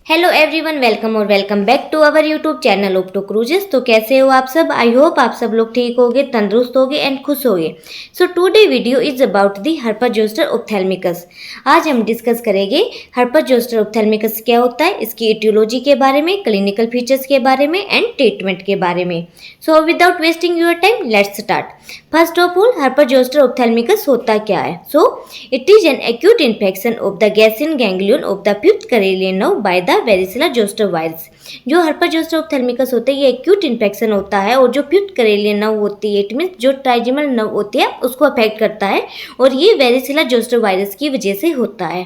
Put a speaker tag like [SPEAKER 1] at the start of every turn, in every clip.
[SPEAKER 1] Hello everyone, welcome back to our YouTube channel Opto Cruises. तो कैसे हो आप सब? आई होप आप सब लोग ठीक होगे, तंदुरुस्त होगे एंड खुश होगे। So today video is about the herpes zoster ophthalmicus. आज हम डिस्कस करेंगे हर्पर जोस्टर ऑप्थेल्मिकस क्या होता है, इसकी एटियोलॉजी के बारे में, क्लिनिकल फीचर्स के बारे में एंड ट्रीटमेंट के बारे में। So without wasting your time let's start. First of all, herpes zoster ophthalmicus होता क्या है? So it is an acute infection of the gasserian ganglion of the fifth cranial nerve by the varicella zoster virus. जो herpes zoster ophthalmicus होता है, ये acute infection होता है और जो फिफ्थ करेलियन नर्व होती है, इट मीन्स जो ट्राइजेमल नर्व होती है, उसको अफेक्ट करता है और ये वेरिसिला जोस्टर वायरस की वजह से होता है।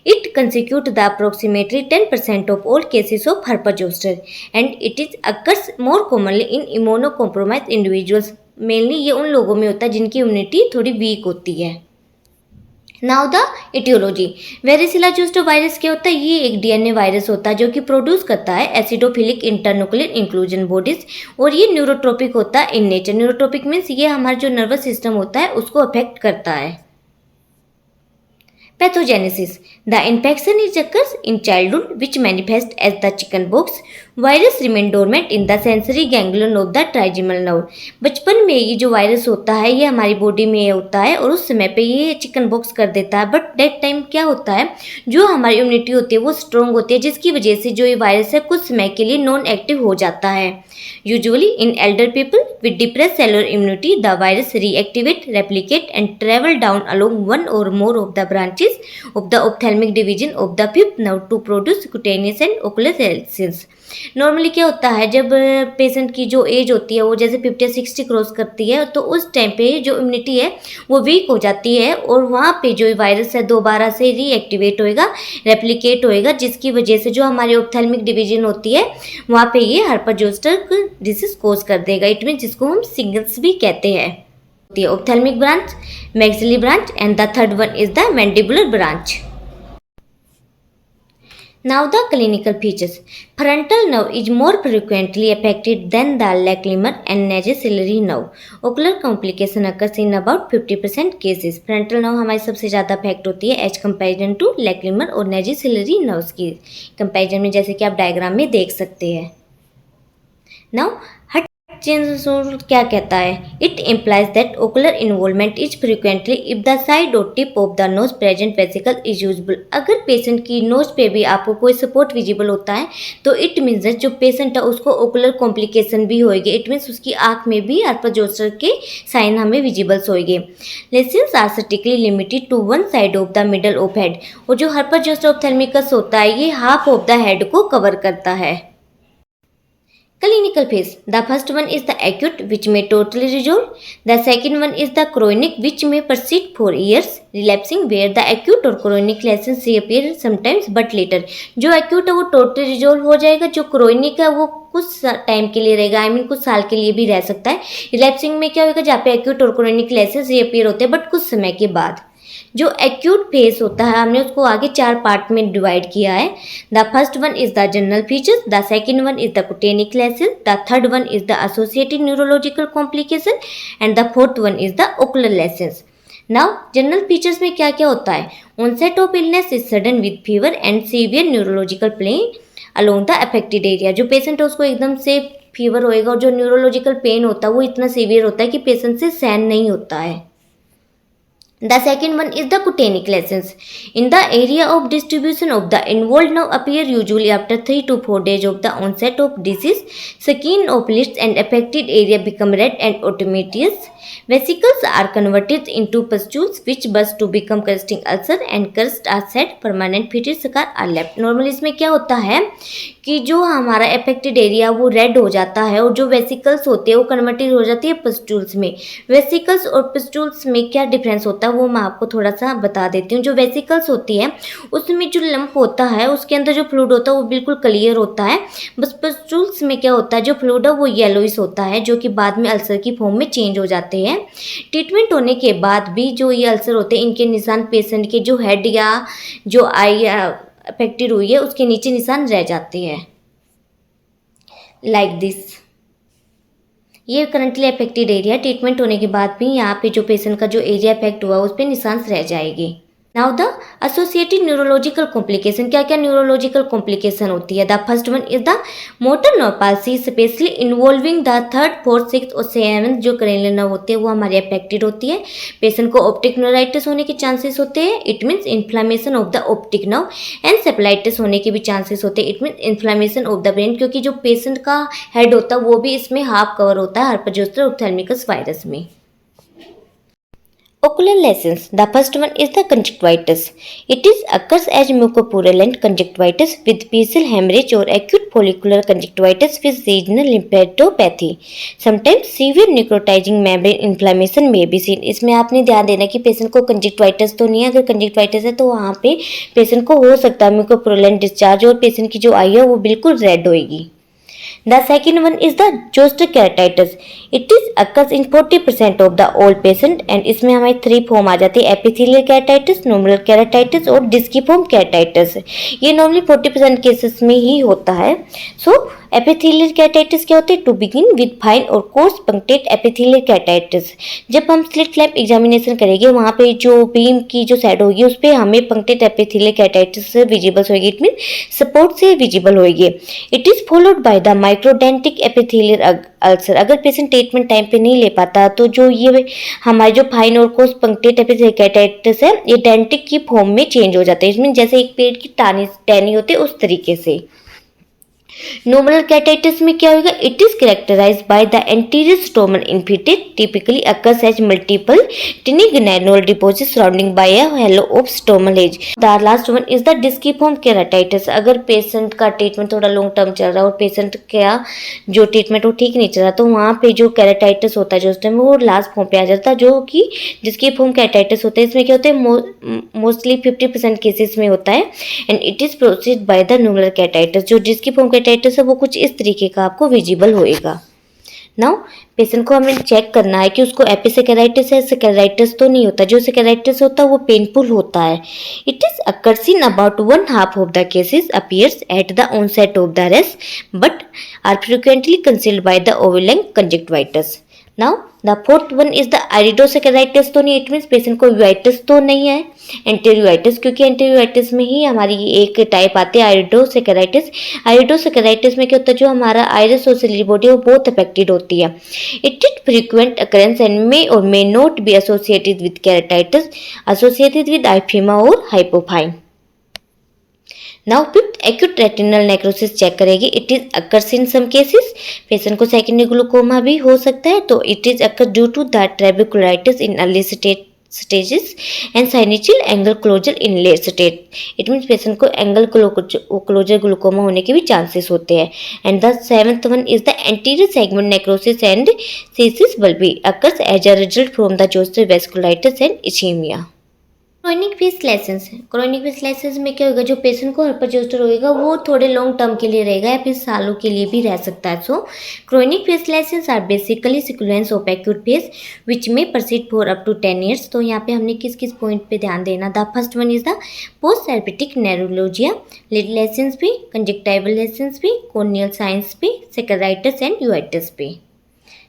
[SPEAKER 1] It constitutes the approximately 10% of all cases of herpes zoster and it is occurs more commonly in immunocompromised individuals. Mainly ये उन लोगों में होता है जिनकी इम्यूनिटी थोड़ी वीक होती है। Now the etiology. Varicella zoster virus क्या होता है? ये एक डीएनए वायरस होता है जो कि प्रोड्यूस करता है एसिडोफिलिक इंटरन्यूक्लियर इंक्लूजन बॉडीज और ये न्यूरोट्रोपिक होता है इन नेचर। न्यूरोट्रोपिक मीन्स ये हमारा जो नर्वस सिस्टम होता है उसको अफेक्ट करता है। Pathogenesis. The infection is occurs in childhood which manifests as the chickenpox. Virus remain dormant in the sensory ganglion of the trigeminal nerve. बचपन में ये जो वायरस होता है ये हमारी बॉडी में होता है और उस समय पे ये चिकन बॉक्स कर देता है। बट डेट टाइम क्या होता है, जो हमारी इम्यूनिटी होती है वो स्ट्रॉन्ग होती है, जिसकी वजह से जो ये वायरस है कुछ समय के लिए नॉन एक्टिव हो जाता है। Usually in elder people with depress cellular immunity the virus reactivate, replicate and travel down along one or more of the branches of the ophthalmic division of the fifth nerve to produce cutaneous and ocular lesions. Normally क्या होता है, जब patient की जो as होती है वो जैसे 50 या 60 क्रॉस करती है तो उस टाइम पे जो इम्यूनिटी है वो वीक हो जाती है और वहाँ पे जो वायरस है दोबारा से रीएक्टिवेट होएगा, रेप्लिकेट होएगा, जिसकी वजह से जो हमारी ऑप्थेल्मिक डिवीजन होती है वहाँ पे ये हर्पर जोस्टर डिसीज कोज कर देगा। इट मीन जिसको हम सिंगल्स भी कहते हैं। Ophthalmic branch, maxillary branch and the third one is the mandibular branch. Now the clinical features. Frontal nerve is more frequently affected than the lacrimal and nasociliary nerve. Ocular complication occurs in about 50% cases. Frontal nerve हमारी सबसे ज़्यादा affect होती है as comparison to lacrimal और nasociliary nerves की comparison में, जैसे कि आप डायग्राम में देख सकते हैं। Now चेंज क्या कहता है? It implies that ocular involvement is frequently if the side or tip of the nose present vesicle is usable. अगर पेशेंट की नोज पे भी आपको कोई सपोर्ट विजिबल होता है तो इट मीन्स जो पेशेंट है उसको ओकुलर कॉम्प्लिकेशन भी होएगी। इट मीन्स उसकी आंख में भी हर्पर जोस्टर के साइन हमें विजिबल्स होएंगे। Lesions are strictly limited to one side of the middle of head. और जो हर्पर जोस्टर ऑप्थेल्मिकस होता है ये हाफ ऑफ द हेड को कवर करता है। Clinical phase. The first one is the acute, which may totally resolve. The second one is the chronic, which may persist for years, relapsing, where the acute और chronic lesions reappear sometimes but later. जो acute है वो totally resolve हो जाएगा, जो chronic है वो कुछ टाइम के लिए रहेगा, I mean कुछ साल के लिए भी रह सकता है। Relapsing में क्या होगा, जहाँ पे acute और chronic lesions reappear होते हैं बट कुछ समय के बाद। जो एक्यूट फेज होता है हमने उसको आगे 4 पार्ट में डिवाइड किया है। The first one is the general features, the second one is the cutaneous lesions, the third one is the associated neurological complication and the fourth one is the ocular lesions. Now general features में क्या क्या होता है? Onset of illness is sudden with fever and severe neurological pain along the affected area. जो patient है उसको एकदम से फीवर होएगा और जो न्यूरोलॉजिकल पेन होता है वो इतना सीवियर होता है कि पेशेंट से सहन नहीं होता है। The second one is the cutanic lesions. In the area of distribution of the involved nerve appear usually after 3 to 4 days of the onset of disease. Skin of lids and affected area become red and edematous. Vesicles are converted into pustules which burst to become crusting ulcer and crust are set. Permanent fetid scar are left. Normally इसमें क्या होता है कि जो हमारा affected area वो red हो जाता है और जो वेसिकल्स होते हैं वो कन्वर्टेड हो जाती है पस्टूल्स में। वेसिकल्स और पस्टूल्स में क्या डिफरेंस होता है वो मैं आपको थोड़ा सा बता देती हूँ। जो वेसिकल्स होती है उसमें जो लंप होता है उसके अंदर जो फ्लूइड होता है वो बिल्कुल क्लियर होता है। बस पस्टूल्स में क्या होता है, जो फ्लूइड है वो येलोइश होता है जो कि बाद में अल्सर की फॉर्म में चेंज हो जाते हैं। ट्रीटमेंट होने के बाद भी जो ये अल्सर होते हैं इनके निशान पेशेंट के जो हेड या जो आई अफेक्टेड हुई है उसके नीचे निशान रह जाते हैं लाइक दिस। ये करंटली अफेक्टेड एरिया, ट्रीटमेंट होने के बाद भी यहाँ पे जो पेशेंट का जो एरिया अफेक्ट हुआ उस पर निशान रह जाएगी। Now the associated neurological complication, क्या क्या न्यूरोलॉजिकल कॉम्प्लिकेशन होती है। The first one is the motor neuropathy, specially involving the third fourth six और सेवंथ जो क्रेनियल नर्व होते हैं वो हमारे अफेक्टेड होती है। पेशेंट को ऑप्टिक न्यूराइटिस होने के चांसेस होते हैं, it means inflammation of the optic nerve, and encephalitis होने के भी चांसेस होते हैं, it means inflammation of the brain, क्योंकि जो पेशेंट का हेड होता है वो भी इसमें हाफ कवर होता है हर्पेस ऑप्थेल्मिकस वायरस में। Ocular lesions. The first one is the conjunctivitis. It is occurs as mucopurulent conjunctivitis with basal hemorrhage or acute follicular conjunctivitis with regional lymphadenopathy. Sometimes severe necrotizing membrane inflammation may be seen. इसमें आपने ध्यान देना कि patient को conjunctivitis तो नहीं है, अगर कंजक्टिवाइटिस है तो वहाँ पे पेशेंट को हो सकता है म्यूकोपुरुलेंट डिस्चार्ज और पेशेंट की जो आई है वो बिल्कुल रेड होएगी। The second one is the zoster keratitis. It is occurs in 40% of the all patient and इसमें हमारी 3 फॉर्म आ जाती है, एपिथेलियल केराटाइटिस, नोडुलर केराटाइटिस और डिस्कीफॉर्म केराटाइटिस। ये नॉर्मली 40% केसेस में ही होता है। सो एपिथेलियल केराटाइटिस क्या होती है? टू बिगिन विद फाइन और कोर्स पंक्टेड एपिथेलियल केराटाइटिस। जब हम स्लिट लैम्प एग्जामिनेशन करेंगे वहाँ पे जो बीम की जो साइड होगी उस पर हमें पंक्टेड एपिथेलियल केराटाइटिस विजिबल होगी, इट मीन सपोर्ट से विजिबल होगी। It is followed by the microdendritic epithelial ulcer. अगर पेशेंट ट्रीटमेंट टाइम पे नहीं ले पाता तो जो ये हमारे जो फाइन और कोर्स पंक्टेड एपिथेलियल केराटाइटिस है ये डेंटिक की फॉर्म में चेंज हो जाता है, इसमें जैसे एक पेड़ की टहनी होती है उस तरीके से। नोडुलर केराटाइटिस में क्या होगा? It is characterised by the anterior stromal infiltrate, typically occurs as multiple tiny granular deposit surrounding by a halo of stromal haze. The last one is the disciform keratitis. अगर patient का treatment थोड़ा long term चल रहा है और patient का जो treatment वो ठीक नहीं चल रहा तो वहाँ पे जो केराटाइटिस होता है जो उस टाइम वो लास्ट फॉर्म पे आ जाता है, जो कि डिस्कीफॉर्म केराटाइटिस होता है। इसमें क्या होता है? मोस्टली 50% केसेस में होता है and it is proceed by the nodular keratitis. जो डिस्कीफॉर्म केराटाइटिस है वो कुछ इस तरीके का आपको विजिबल होएगा। नाउ पेशेंट को हमें चेक करना है कि उसको एपिसेकेराइटिस है, सेकेराइटिस तो नहीं होता। जो सेकेराइटिस होता है वो पेनफुल होता है। It is occurs in about 1/2 of the cases, appears at the onset of the rash but are frequently concealed by the overlying conjunctivitis. Now the fourth one is the iridocyclitis तो नहीं, it means patient को यूआइटिस तो नहीं है, एंटेरियोआइटिस, क्योंकि एंटेरियोआइटिस में ही हमारी एक टाइप आती है आइरिडोसेकेराइटिस। आइरिडोसेकेराइटिस में क्या होता है? जो हमारा आइरिस और सिलियरी बॉडी है वो बहुत अफेक्टेड होती है। It is frequent occurrence and may or may not be associated with keratitis, associated with hyphema or hypopyon. Now fifth acute retinal necrosis check करेगी। It is occurs in some cases, patient को secondary glaucoma भी हो सकता है, तो it is occur due to the trabeculitis in early stages and synechial angle closure in late state. It means patient को angle closure glaucoma होने के भी चांसेस होते हैं। And the seventh one is the anterior segment necrosis and सीसिस bulbi occurs as a result from the zoster vasculitis and ischaemia. Chronic phase lesions. Chronic phase lesions में क्या होगा? जो पेशेंट को हर्पेस होएगा वो थोड़े लॉन्ग टर्म के लिए रहेगा या फिर सालों के लिए भी रह सकता है। So chronic phase lesions are basically sequence of acute phase which में persist for up to 10 years. तो यहाँ पे हमने किस किस पॉइंट पे ध्यान देना? The first one is the post herpetic neuralgia, lid lesions पे, कंजक्टाइवल लेसेंस पे, कॉर्नियल साइंस पे, सेकेराइटिस एंड यूआइटिस पे।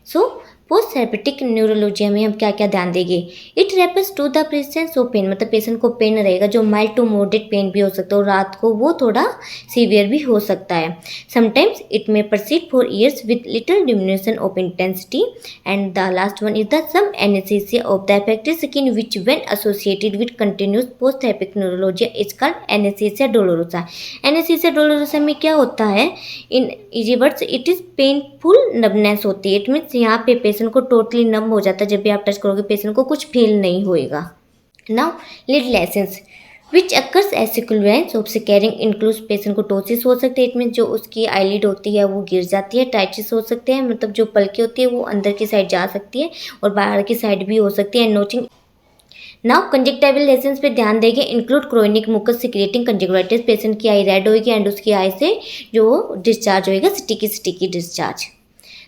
[SPEAKER 1] सो पोस्ट थेरेपेटिक न्यूरोलॉजिया में हम क्या क्या ध्यान देंगे? It refers to the presence of pain, मतलब पेशेंट को पेन रहेगा जो माइल्ड टू मॉडरेट पेन भी हो सकता है और रात को वो थोड़ा सीवियर भी हो सकता है। Sometimes it may persist for years with little diminution of intensity. And the last one is the some anaesthesia of the affected skin which when associated with continuous post herpetic neuralgia is called anaesthesia dolorosa. Anaesthesia dolorosa में क्या होता है? In easy words it is painful numbness होती है। It means यहाँ पे patient को totally नम हो जाता है, जब भी आप टच करोगे पेशेंट को कुछ फील नहीं होएगा। Now lid lesions which occurs as sequence of scarring includes, patient को टोसिस हो सकते हैं, इट मीन जो उसकी आईलिड होती है वो गिर जाती है, टाइटिस हो सकते हैं, मतलब जो पलकी होती है वो अंदर की साइड जा सकती है और बाहर की साइड भी हो सकती है, नोचिंग। नाउ कंजक्टाइवल लेसेंस पे ध्यान देंगे। Include chronic mucus secreting conjunctivitis, patient की आई रेड होगी एंड उसकी आई से जो डिस्चार्ज होएगा sticky discharge.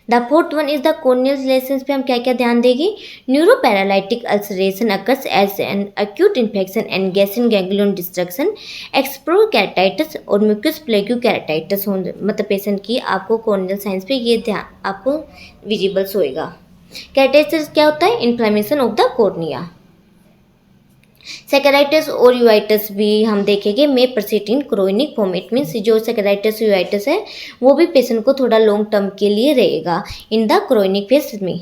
[SPEAKER 1] The fourth one is the corneal lesions पे हम क्या क्या ध्यान देंगे? Neuroparalytic ulceration occurs as an acute infection and gasserian ganglion destruction, exposure keratitis or mucous plaque keratitis, मतलब पेशेंट की आपको कॉर्नियल साइंस पे ये ध्यान आपको विजिबल्स होएगा। कैराटाइटिस क्या होता है? Inflammation of the cornea. Scleritis और यूआइटिस भी हम देखेंगे में persist in chronic form. It means जो सेकेराइटिस यूआइटिस है वो भी पेशेंट को थोड़ा लॉन्ग टर्म के लिए रहेगा इन द क्रोनिक फेज में।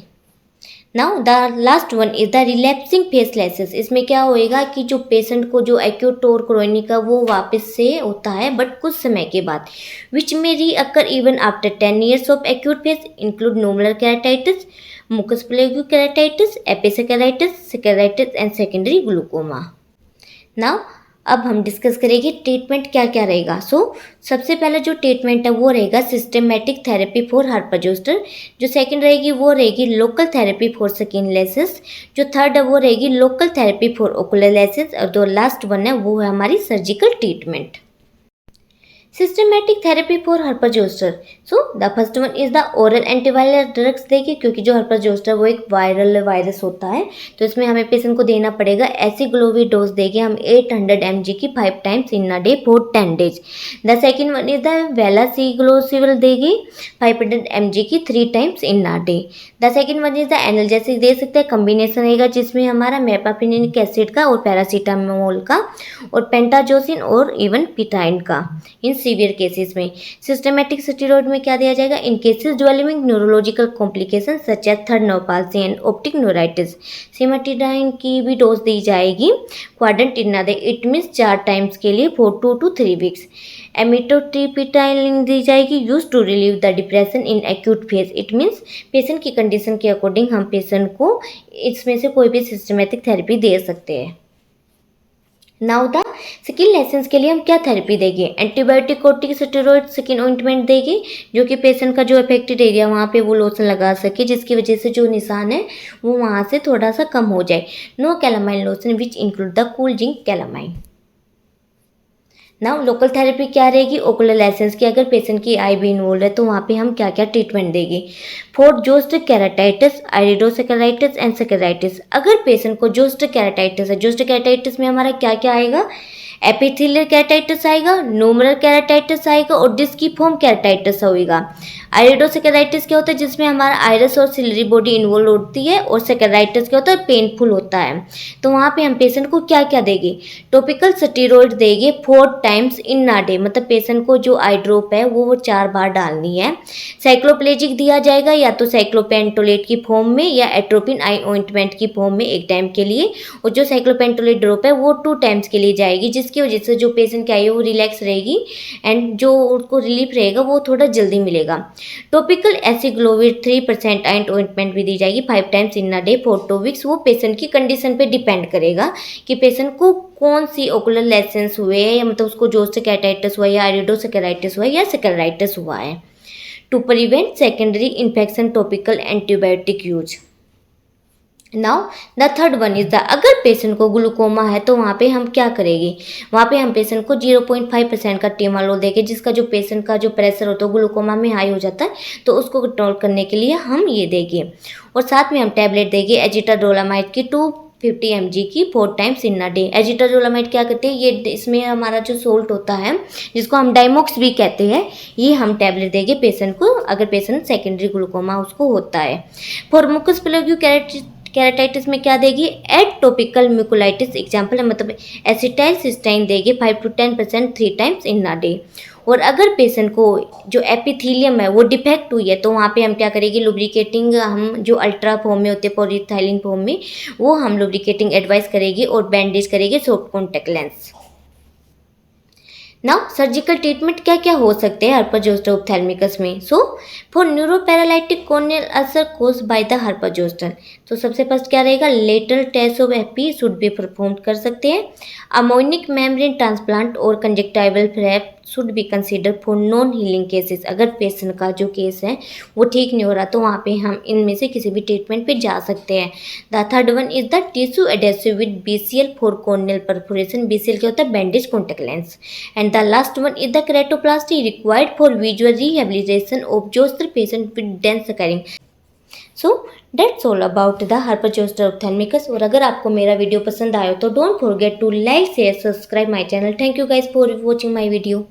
[SPEAKER 1] Now the last one is the relapsing phase lesions. इसमें क्या होएगा कि जो पेशेंट को जो एक्यूट और क्रोनिक का वो वापस से होता है बट कुछ समय के बाद, विच में reoccur even after 10 years of acute phase, include nummular keratitis, mucous plaque keratitis, episcleritis, scleritis and secondary glaucoma. Now अब हम डिस्कस करेंगे ट्रीटमेंट क्या क्या रहेगा। सबसे पहला जो ट्रीटमेंट है वो रहेगा systematic therapy for herpes zoster. जो सेकंड रहेगी वो रहेगी local therapy for skin laces. जो थर्ड है वो रहेगी local therapy for ocular laces. और जो लास्ट वन है वो है हमारी surgical treatment. Systematic therapy for herpes zoster. The first one is the oral antiviral drugs देगी, क्योंकि जो हर्पेस जोस्टर वो एक वायरल वायरस होता है तो इसमें हमें पेशेंट को देना पड़ेगा एसिग्लोवी डोज देगी हम 800 mg की 5 times in a day for 10 days। The second one is the valaciclovir देगी 500 mg की 3 times in a day। The second one is the analgesic दे सकते हैं, कम्बिनेशन रहेगा जिसमें हमारा मेपाफिनिक एसिड का और पैरासीटामोल का और पेंटाजोसिन और इवन पिटाइन का इन सीवियर केसेस में। सिस्टमेटिक स्टेरॉइड में क्या दिया जाएगा in cases developing neurological complication such as third nerve palsy and optic neuritis. Cimetidine की भी डोज दी जाएगी quadrant in day, it means 4 times के लिए 4 to 3 weeks। एमिट्रोट्रिपिटाइलिन दी जाएगी use to relieve the depression in acute phase. It means patient की condition के अकॉर्डिंग हम पेशेंट को इसमें से कोई भी सिस्टमेटिक थेरेपी दे सकते हैं। नाउ द स्किन लेसेंस के लिए हम क्या थेरेपी देंगे, एंटीबायोटिक कोर्टिकोस्टेरॉइड स्किन ऑइंटमेंट देंगे जो कि पेशेंट का जो अफेक्टेड एरिया वहाँ पे वो लोशन लगा सके, जिसकी वजह से जो निशान है वो वहाँ से थोड़ा सा कम हो जाए। No calamine lotion which include the cool zinc calamine. Now local therapy क्या रहेगी ओकुलर लेसेंस की। अगर पेशेंट की आई भी इन्वॉल्व है तो वहाँ पे हम क्या क्या ट्रीटमेंट देंगे। For zoster keratitis, iridocyclitis and scleritis. अगर पेशेंट को जोस्ट केराटाइटिस है, जोस्ट केराटाइटिस में हमारा क्या क्या आएगा, एपिथेलियल केराटाइटिस आएगा, नोमुलर केराटाइटिस आएगा और डिस्किफॉर्म केराटाइटिस होगा। आइरिडोसेकेराइटिस क्या होता है जिसमें हमारा आइरिस और सिलरी बॉडी इन्वॉल्व होती है, और सेकेराइटिस क्या होता है पेनफुल होता है। तो वहाँ पे हम पेशेंट को क्या क्या देंगे, टॉपिकल स्टेरॉइड देंगे 4 times in a day, मतलब पेशेंट को जो आई ड्रॉप है वो 4 बार डालनी है। साइक्लोप्लेजिक दिया जाएगा या तो साइक्लोपेंटोलेट की फॉर्म में या एट्रोपिन आई ऑइंटमेंट की फॉर्म में एक टाइम के लिए, और जो साइक्लोपेंटोलेट ड्रॉप है वो 2 times के लिए जाएगी, जिसकी वजह से जो पेशेंट की आई है वो रिलैक्स रहेगी एंड जो उसको रिलीफ रहेगा वो थोड़ा जल्दी मिलेगा। टॉपिकल एसिग्लोविर 3% एंड ऑइंटमेंट भी दी जाएगी 5 times in a day for 2 weeks। वो पेशेंट की कंडीशन पे डिपेंड करेगा कि पेशेंट को कौन सी ओकुलर लेसेंस हुए है, या मतलब उसको जोस्ट केराटाइटिस हुआ है या आइरिडोसेकेराइटिस हुआ है या सेकेराइटिस हुआ है। To prevent secondary infection topical antibiotic use. Now the third one is the, अगर पेशेंट को ग्लूकोमा है तो वहाँ पे हम क्या करेंगे, वहाँ पे हम पेशेंट को 0.5% का टेमालोल देंगे, जिसका जो पेशेंट का जो प्रेशर होता है ग्लूकोमा में हाई हो जाता है तो उसको कंट्रोल करने के लिए हम ये देंगे। और साथ में हम टैबलेट देंगे एजिटाडोलामाइड की 250 mg की 4 times in a day। एजिटाडोलामाइड क्या करते हैं, ये इसमें हमारा जो सोल्ट होता है जिसको हम डाइमॉक्स भी कहते हैं, ये हम टैबलेट देंगे पेशेंट को अगर पेशेंट सेकेंडरी ग्लूकोमा उसको होता है। फॉर मुकस प्लेग्यू केराटाइटिस में क्या देगी, एड टॉपिकल म्यूकोलाइटिस एग्जाम्पल है, मतलब एसिटाइल सिस्टाइन देगी 5 to 10% 3 times in a day। और अगर पेशेंट को जो एपिथीलियम है वो डिफेक्ट हुई है तो वहाँ पे हम क्या करेंगे, लुब्रिकेटिंग हम जो अल्ट्रा फॉर्म में होते हैं पॉलीथाइलिन फॉर्म में वो हम लुब्रिकेटिंग एडवाइस करेगी और बैंडेज करेंगे soft contact lens. Now surgical treatment क्या क्या हो सकते हैं हर्पेस जोस्टर ऑप्थेल्मिकस में। For neuroparalytic corneal ulcer cause by the herpes zoster, तो सबसे फर्स्ट क्या रहेगा, lateral test of AP should be perform कर सकते हैं। अमोनिक मेम्ब्रेन ट्रांसप्लांट और conjunctival flap should be consider for non healing cases. अगर पेशेंट का जो केस है वो ठीक नहीं हो रहा तो वहाँ पे हम इनमें से किसी भी ट्रीटमेंट पे जा सकते हैं। The third one is the tissue adhesive with BCL for corneal perforation. BCL क्या होता है, bandage contact lens. And the last one is the keratoplasty required for visual rehabilitation of zoster patient with dense scarring. So that's all about the herpes zoster ophthalmicus. और अगर आपको मेरा video पसंद आया तो don't forget to like share subscribe my channel. Thank you guys for watching my video.